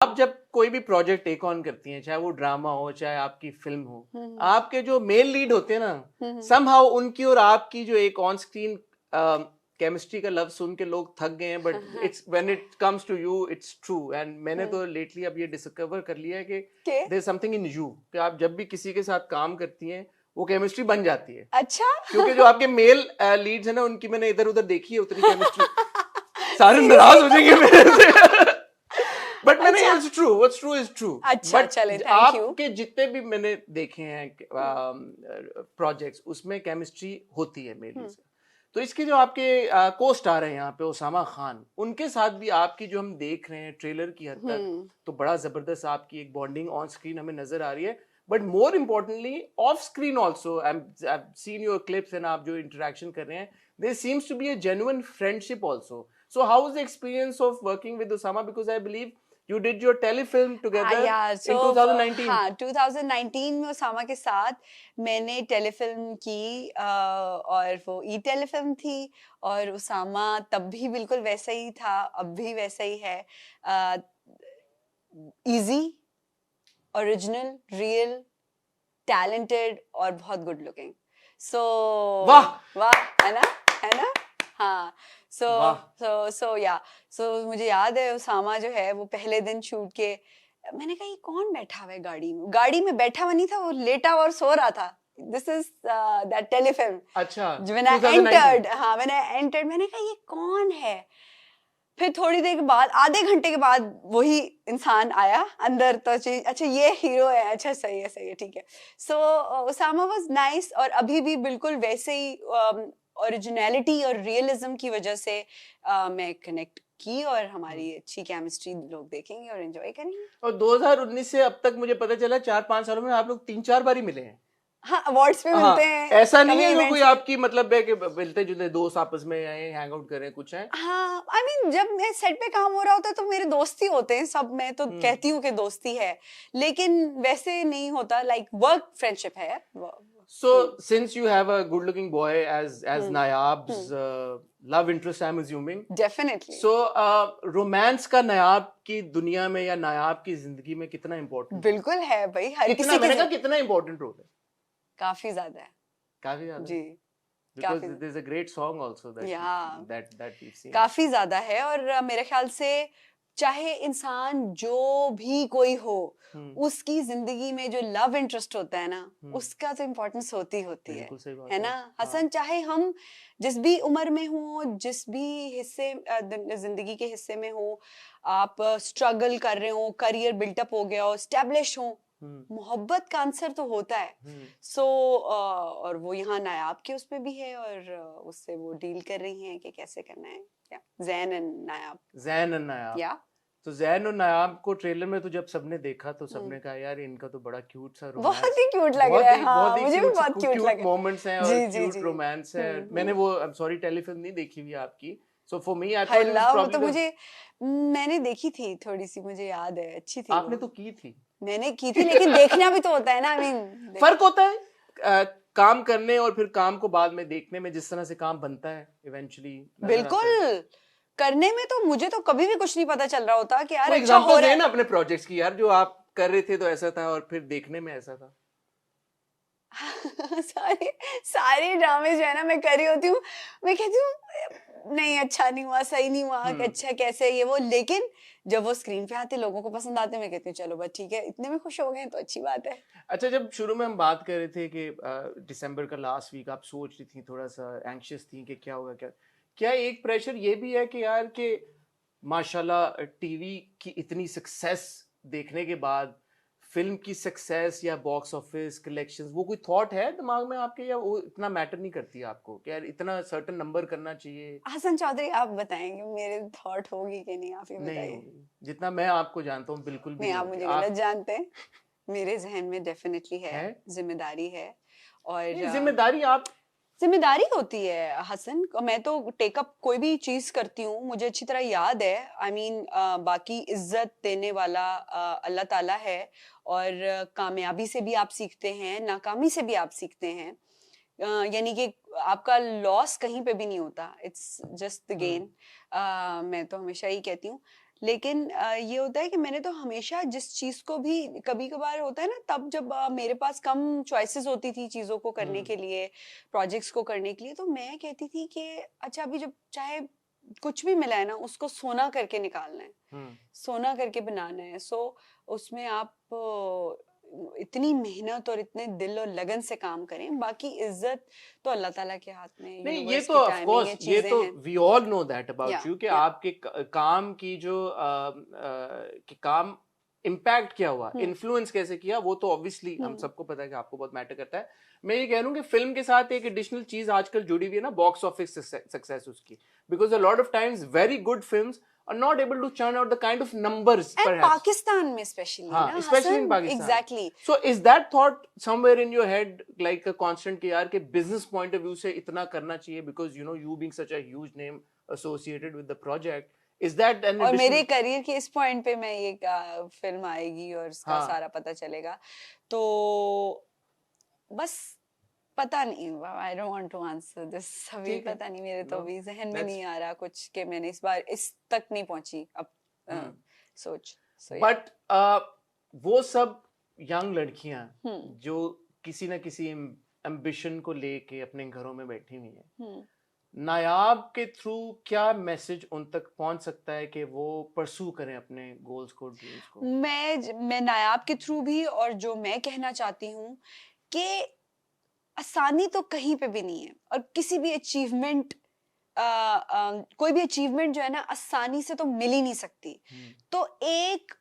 आप जब कोई भी प्रोजेक्ट टेक ऑन करती हैं, चाहे वो ड्रामा हो चाहे आपकी फिल्म हो, आपके जो मेल लीड होते हैं ना, समहाउ उनकी और आपकी जो एक ऑन स्क्रीन केमिस्ट्री का लफ्ज सुन के लोग थक गए हैं, but it's when it comes to you it's true. And मैंने तो लेटली अब ये डिस्कवर कर लिया है कि there is something in you, कि आप जब भी किसी के साथ काम करती हैं वो केमिस्ट्री बन जाती है। अच्छा क्योंकि जो आपके मेल लीड्स है ना, उनकी मैंने इधर उधर देखी है उतनी केमिस्ट्री सारे नाराज हो जाएंगे मेरे से। बट मैंने it's true, what's true is true. अच्छा चले, थैंक यू। आपके जितने भी मैंने देखे हैं प्रोजेक्ट्स, उसमें केमिस्ट्री होती है मेरी से। तो इसके जो आपके को स्टार हैं यहाँ पे, ओसामा खान, उनके साथ भी आपकी जो हम देख रहे हैं ट्रेलर की हद तक, तो बड़ा जबरदस्त आपकी एक बॉन्डिंग ऑन स्क्रीन हमें नजर आ रही है। But more importantly of screen also, I have seen your clips and आप जो इंटरेक्शन कर रहे हैं, there seems to be a genuine friendship also. So how was the experience of working with Osama? Because I believe you did your telefilm together so, in 2019. हाँ 2019 में Osama के साथ मैंने टेलीफिल्म की, और वो ई टेलीफिल्म थी, और ओसामा तब भी बिल्कुल वैसा ही था, अब भी वैसा ही है। इजी, ओरिजिनल, रियल, टैलेंटेड और बहुत गुड लुकिंग। सो वाह वाह, है ना हाँ। सो मुझे याद है ओसामा जो है वो पहले दिन शूट के, मैंने कहा ये कौन बैठा हुआ है गाड़ी में बैठा हुआ नहीं था, वो लेटा हुआ और सो रहा था। This is that telefilm. अच्छा, व्हेन आई एंटर्ड मैंने कहा ये कौन है। फिर थोड़ी देर के बाद, आधे घंटे के बाद वही इंसान आया अंदर, तो अच्छा ये हीरो है, अच्छा सही है ठीक है। सो ओसामा वाज नाइस, और अभी भी बिल्कुल वैसे ही ओरिजिनलिटी और रियलिज्म की वजह से मैं कनेक्ट की, और हमारी अच्छी केमिस्ट्री लोग देखेंगे और एंजॉय करेंगे। और 2019 से अब तक मुझे पता चला 4-5 सालों में आप लोग 3-4 बार ही मिले हैं। हाँ, अवार्ड्स पे मिलते हैं। ऐसा नहीं है कोई आपकी मतलब है कि मिलते जुलते दोस्त आपस में आए हैंग आउट करें कुछ है? हाँ, आई मीन जब मैं सेट पे काम हो रहा होता है तो मेरे दोस्ती होते हैं सब, मैं तो कहती हूँ कि दोस्ती है, लेकिन वैसे नहीं होता, लाइक वर्क फ्रेंडशिप है। So since you have a good looking boy as Nayab's love interest, I'm assuming. Definitely. So romance का नायाब की दुनिया में या नायाब की जिंदगी में कितना इम्पोर्टेंट? बिल्कुल है भाई, हर कितना, मैंने कहा कितना इम्पोर्टेंट रोल है? काफी ज्यादा है। काफी ज्यादा जी, because there's a great song also that we've seen. काफी ज्यादा है, और मेरे ख्याल से चाहे इंसान जो भी कोई हो, उसकी जिंदगी में जो लव इंटरेस्ट होता है ना, उसका तो इम्पोर्टेंस होती है ना हसन। चाहे हम जिस भी उम्र में हो, जिस भी हिस्से जिंदगी के हिस्से में हो, आप स्ट्रगल कर रहे हो, करियर बिल्टअप हो गया हो, स्टैब्लिश हो, मोहब्बत का आंसर तो होता है। सो और वो यहाँ नायाब के उसमें भी है, और उससे वो डील कर रही हैं कि कैसे करना है। ज़ैन एंड नायाब। या तो ज़ैन और नायाब को ट्रेलर में तो जब सबने देखा तो सबने कहा यार इनका तो बड़ा क्यूट सा रोमांस, बहुत ही क्यूट लग रहा है। हाँ, मुझे भी बहुत क्यूट लगा, मोमेंट्स हैं और क्यूट रोमांस है। मैंने वो आई एम सॉरी टेलीफिल्म नहीं देखी हुई आपकी, so for me I thought it was probably, तो मुझे मैंने देखी थी थोड़ी सी, मुझे याद है, अच्छी थी। आपने तो की थी, मैंने की थी, लेकिन देखना भी तो होता है ना, आई मीन फर्क होता है काम करने और फिर काम को बाद में देखने में, जिस तरह से काम बनता है इवेंचुअली। बिल्कुल, करने में तो मुझे तो कभी भी कुछ नहीं पता चल रहा होता कि यार अच्छा हो रहा है ना अपने प्रोजेक्ट्स की, यार जो आप कर रहे थे तो ऐसा था और फिर देखने में ऐसा था। सारे ड्रामे जो है ना मैं कर रही होती हूँ, मैं कहती हूँ नहीं अच्छा नहीं हुआ, सही नहीं हुआ, अच्छा कैसे ये वो, लेकिन जब वो स्क्रीन पे आते, लोगों को पसंद आते, मैं कहती हूँ चलो बस ठीक है, इतने में खुश हो गए तो अच्छी बात है। अच्छा, जब शुरू में हम बात कर रहे थे कि दिसंबर का लास्ट वीक आप सोच रही थी, थोड़ा सा एंग्शियस थी कि क्या होगा, क्या एक प्रेशर ये भी है कि यार कि माशाल्लाह टीवी की इतनी सक्सेस देखने के बाद फिल्म की सक्सेस या बॉक्स ऑफिस कलेक्शंस, वो कोई थॉट है दिमाग में आपके, या वो इतना मैटर नहीं करती आपको कि यार इतना सर्टेन नंबर करना चाहिए? हसन चौधरी आप बताएंगे, मेरे थॉट होगी कि नहीं, आप ही बताइए। जितना मैं आपको जानता हूँ बिल्कुल भी नहीं, आप मुझे गलत जानते हैं। मेरे जहन में डेफिनेटली है, जिम्मेदारी है, और जिम्मेदारी होती है हसन। मैं तो टेकअप कोई भी चीज करती हूँ, मुझे अच्छी तरह याद है, आई मीन बाकी इज्जत देने वाला अल्लाह ताला है, और कामयाबी से भी आप सीखते हैं, नाकामी से भी आप सीखते हैं, यानी कि आपका लॉस कहीं पे भी नहीं होता, इट्स जस्ट द गेन। मैं तो हमेशा ही कहती हूँ, लेकिन ये होता है कि मैंने तो हमेशा जिस चीज को भी, कभी कभार होता है ना, तब जब मेरे पास कम चॉइसेस होती थी चीजों को करने के लिए, प्रोजेक्ट्स को करने के लिए, तो मैं कहती थी कि अच्छा अभी जब चाहे कुछ भी मिला है ना, उसको सोना करके निकालना है, सोना करके बनाना है। सो उसमें आप इतनी मेहनत और इतने दिल और लगन से काम करें, बाकी इज्जत तो अल्लाह ताला के हाथ में, नहीं, ये यूनिवर्स तो की ऑफ टाइमिंग कोर्स, है, ये चीजें तो हैं। We all know that about you कि या आपके काम की जो कि काम इम्पैक्ट क्या हुआ, इन्फ्लुएंस कैसे किया, वो तो ऑब्वियसली हम सबको पता है कि आपको बहुत मैटर करता है। मैं ये कह रहा हूँ कि फिल्म के साथ एक एडिशनल चीज आजकल जुड़ी हुई है ना, बॉक्स ऑफिस सक्सेस उसकी, because a lot of times very good films are not able to churn out the kind of numbers and perhaps. Pakistan में स्पेशली हाँ, ना especially in Hasan, Pakistan. Exactly. So is that thought somewhere in your head like a constant कि यार के business point of view से इतना करना चाहिए, because you know you being such a huge name associated with the project, is that an और मेरे additional? Career के इस पॉइंट पे मैं ये फिल्म आएगी और इसका हाँ, सारा पता चलेगा, तो बस पता नहीं, I don't want to answer this अभी, ठीक है, पता नहीं, मेरे तो no, अभी जहन में that's नहीं आ रहा कुछ कि मैंने इस बार इस तक नहीं पहुंची अब सोच। सो या but वो सब यंग लड़कियां जो किसी ना किसी एम्बिशन को लेके अपने घरों में बैठी हुई हैं, नायाब के थ्रू क्या मैसेज उन तक पहुंच सकता है कि वो परसू करें अपने गोल्स को, ड्रीम्स को? मैं नायाब के थ्रू भी, और जो मैं कहना चाहती हूँ कि आसानी तो कहीं पे भी नहीं है, और किसी भी अचीवमेंट, कोई भी अचीवमेंट जो है ना, आसानी से तो मिल ही नहीं सकती। तो एक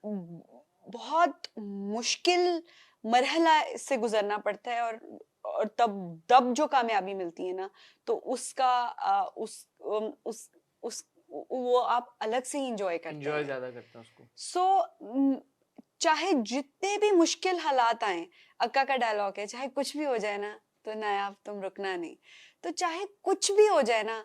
बहुत मुश्किल मरहला से गुजरना पड़ता है, और तब जो कामयाबी मिलती है ना, तो उसका उस वो आप अलग से ही इंजॉय करते एंजॉय हैं, ज्यादा करते हैं उसको। सो चाहे जितने भी मुश्किल हालात आए, अक्का का डायलॉग है, चाहे कुछ भी हो जाए ना, तो नायाब तुम रुकना नहीं। तो चाहे कुछ भी हो जाए ना,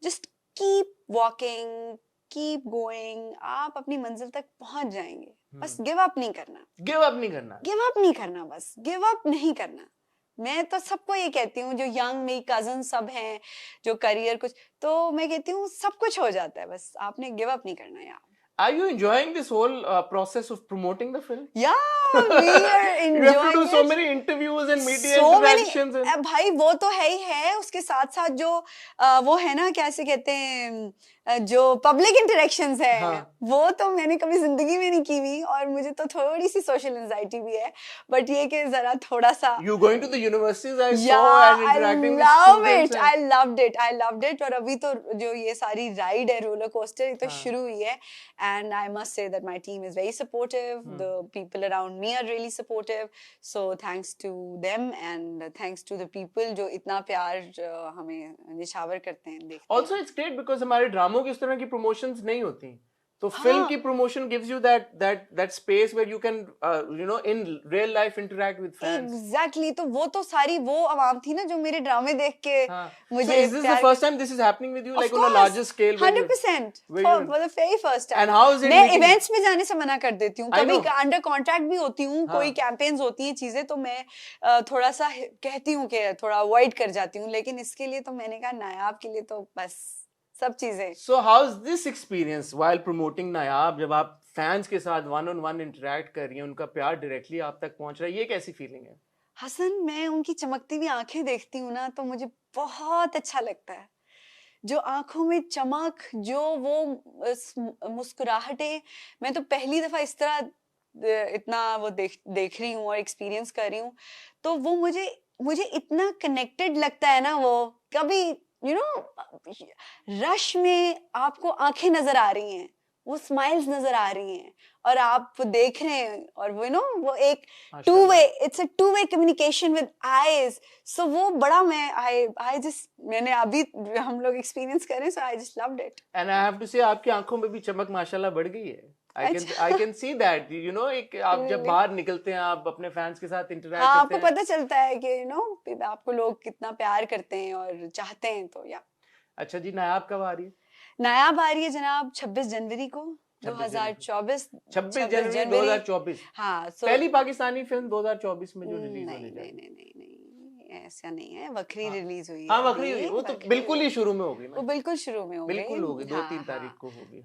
just keep walking, keep going, आप अपनी मंजिल तक पहुंच जाएंगे। बस गिव अप नहीं करना, गिव अप नहीं करना, गिव अप नहीं करना, बस गिव अप नहीं करना। मैं तो सबको ये कहती हूँ, जो यंग मेरी कजन सब हैं, जो करियर कुछ, तो मैं कहती हूँ सब कुछ हो जाता है, बस आपने गिव अप नहीं करना यार। Are you enjoying this whole process of promoting the film? Yeah, we are enjoying You have to do so it. many interviews and media So many, interactions and... भाई वो तो है ही है, उसके साथ साथ जो वो है ना, कैसे कहते हैं, जो पब्लिक इंटरेक्शंस है, हाँ, वो तो मैंने कभी जिंदगी में नहीं की हुई, और मुझे तो थोड़ी सी सोशल एंजाइटी भी है, बट ये कि जरा थोड़ा सा। You going to the universities I saw and interacting with students. I loved it. और अभी तो जो ये सारी राइड है, रोलर कोस्टर, ये तो शुरू हुई है, and I must say that my team is very supportive. The people around me are really supportive. So thanks to them and thanks to the people जो इतना प्यार हमें निछावर करते हैं, देखते हैं। Also it's great because हमारे ड्रामों की इस तरह की प्रमोशंस नहीं होती, तो फिल्म की promotion gives you that space where you can you know in real life interact with fans. Exactly. तो वो तो सारी वो आवाम थी ना जो मेरे ड्रामे देख के मुझे। So is this the first time this is happening with you, like on a larger scale? 100%. For the very first time. And how is it? मैं इवेंट्स में जाने से मना कर देती हूँ, कभी अंडर कॉन्ट्रैक्ट भी होती हूँ, कोई कैंपेन्स होती हैं चीजें, तो मैं थोड़ा सा कहती हूँ कि थोड़ा अवॉइड कर जाती हूँ, लेकिन इसके लिए तो मैंने कहा नायाब के लिए तो बस सब चीजें। So how's this experience while promoting नायाब, जब आप फैंस के साथ वन ऑन वन इंटरेक्ट कर रही हैं, उनका प्यार डायरेक्टली आप तक पहुंच रहा है, ये कैसी फीलिंग है? हसन, मैं उनकी चमकती हुई आंखें देखती हूँ ना, तो मुझे बहुत अच्छा लगता है। जो आंखों में चमक, जो वो मुस्कुराहटें, मैं तो पहली दफा इस तरह इतना वो देख रही हूँ और एक्सपीरियंस कर रही हूँ, तो वो मुझे इतना कनेक्टेड लगता है ना। वो कभी रश में आपको आंखें नजर आ रही हैं, वो स्माइल्स नजर आ रही हैं, और आप देख रहे हैं, और वो एक it's a two way communication with eyes. So वो बड़ा मैंने अभी हम लोग एक्सपीरियंस कर रहे हैं, so I just loved it. And I have to say आपकी आंखों में भी चमक माशाल्लाह बढ़ गई है। I can see that, एक आप जब बाहर निकलते हैं, आप अपने फैंस के साथ इंटरैक्ट करते हैं, आपको पता चलता है कि आपको लोग कितना प्यार करते हैं और चाहते हैं, तो या। अच्छा जी, नायाब कब आ रही है? नायाब आ रही है जनाब 26 जनवरी को 2024। 26 जनवरी 2024। हाँ, पहली पाकिस्तानी फिल्म 2024 में जो रिलीज होने जा रही है। नहीं, ऐसा नहीं है, वखरी रिलीज हुई है। हाँ, वखरी हुई, वो तो बिल्कुल ही शुरू में होगी ना, वो बिल्कुल शुरू में होगी, बिल्कुल होगी, 2-3 तारीख को होगी।